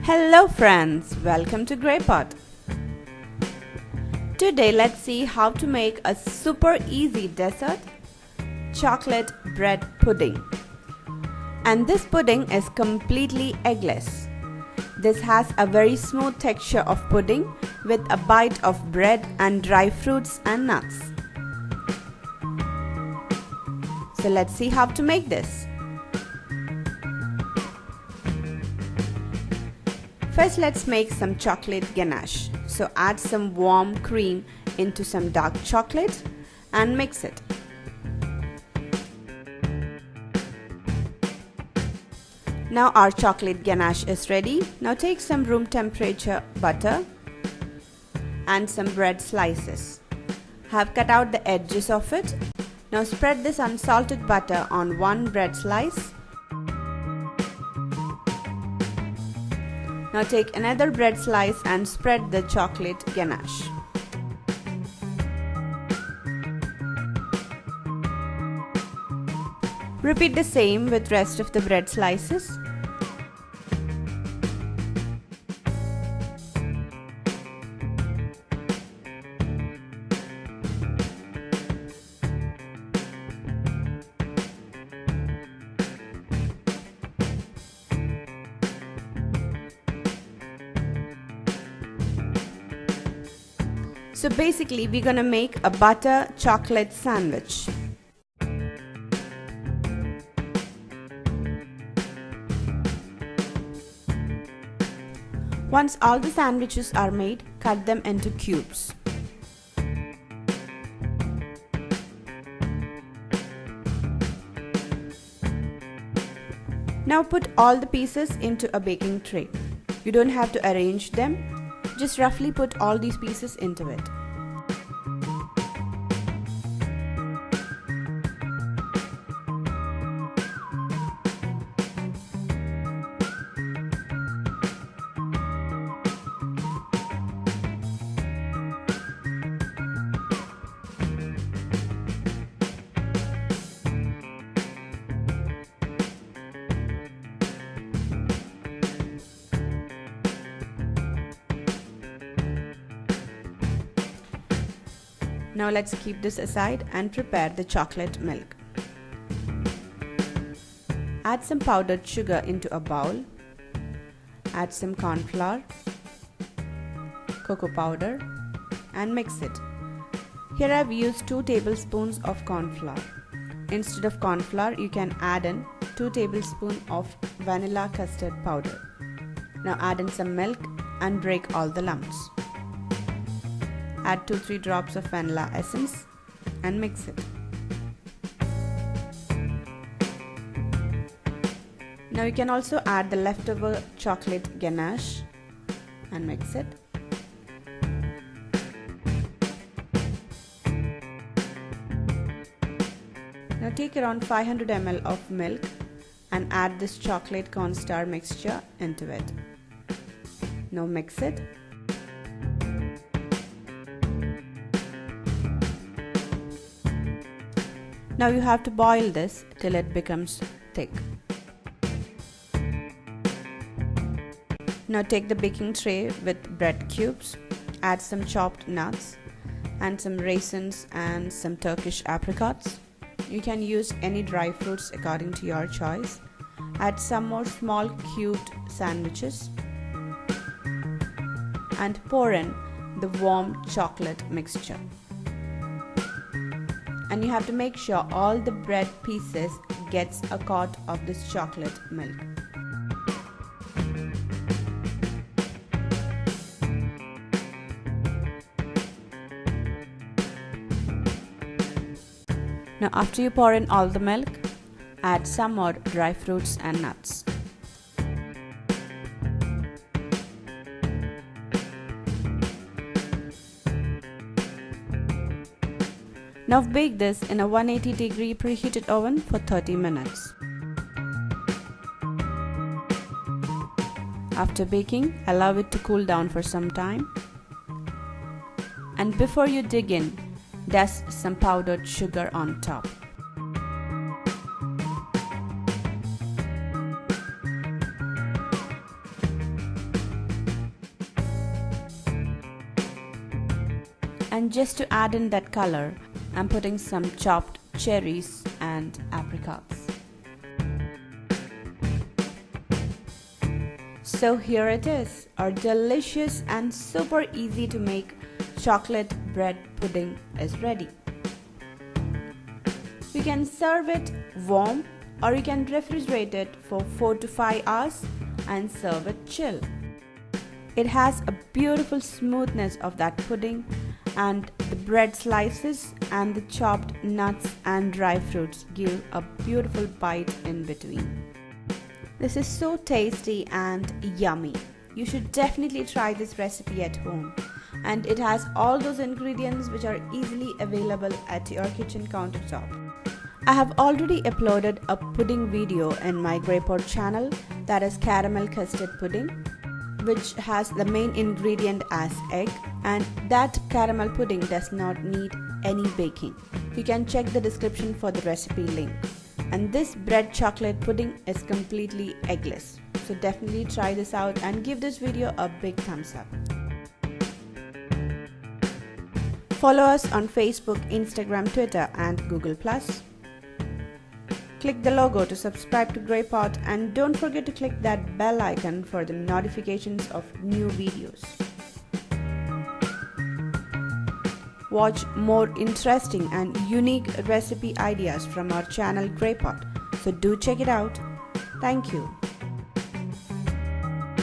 Hello friends, welcome to GreyPot. Today let's see how to make a super easy dessert, chocolate bread pudding. And this pudding is completely eggless. This has a very smooth texture of pudding with a bite of bread and dry fruits and nuts. So let's see how to make this. First, let's make some chocolate ganache. So add some warm cream into some dark chocolate and mix it. Now our chocolate ganache is ready. Now take some room temperature butter and some bread slices. Have cut out the edges of it. Now spread this unsalted butter on one bread slice. Now take another bread slice and spread the chocolate ganache. Repeat the same with rest of the bread slices. So basically we're gonna make a butter chocolate sandwich. Once all the sandwiches are made, cut them into cubes. Now put all the pieces into a baking tray. You don't have to arrange them. Just roughly put all these pieces into it. Now let's keep this aside and prepare the chocolate milk. Add some powdered sugar into a bowl. Add some corn flour, cocoa powder and mix it. Here I've used 2 tablespoons of corn flour. Instead of corn flour, you can add in 2 tablespoons of vanilla custard powder. Now add in some milk and break all the lumps. Add 2-3 drops of vanilla essence and mix it. Now you can also add the leftover chocolate ganache and mix it. Now take around 500 ml of milk and add this chocolate cornstarch mixture into it. Now mix it. Now you have to boil this till it becomes thick. Now take the baking tray with bread cubes, add some chopped nuts and some raisins and some Turkish apricots. You can use any dry fruits according to your choice. Add some more small cubed sandwiches and pour in the warm chocolate mixture. And you have to make sure all the bread pieces gets a coat of this chocolate milk. Now after you pour in all the milk, add some more dry fruits and nuts. Now bake this in a 180-degree preheated oven for 30 minutes. After baking, allow it to cool down for some time. And before you dig in, dust some powdered sugar on top. And just to add in that color, I'm putting some chopped cherries and apricots. So here it is, our delicious and super easy to make chocolate bread pudding is ready. You can serve it warm or you can refrigerate it for 4 to 5 hours and serve it chill. It has a beautiful smoothness of that pudding, and the bread slices and the chopped nuts and dry fruits give a beautiful bite in between. This is so tasty and yummy. You should definitely try this recipe at home, and it has all those ingredients which are easily available at your kitchen countertop. I have already uploaded a pudding video in my GreyPot channel, that is caramel custard pudding, which has the main ingredient as egg, and that caramel pudding does not need any baking. You can check the description for the recipe link. And this bread chocolate pudding is completely eggless. So definitely try this out and give this video a big thumbs up. Follow us on Facebook, Instagram, Twitter and Google+. Click the logo to subscribe to GreyPot, and don't forget to click that bell icon for the notifications of new videos. Watch more interesting and unique recipe ideas from our channel GreyPot, so do check it out. Thank you.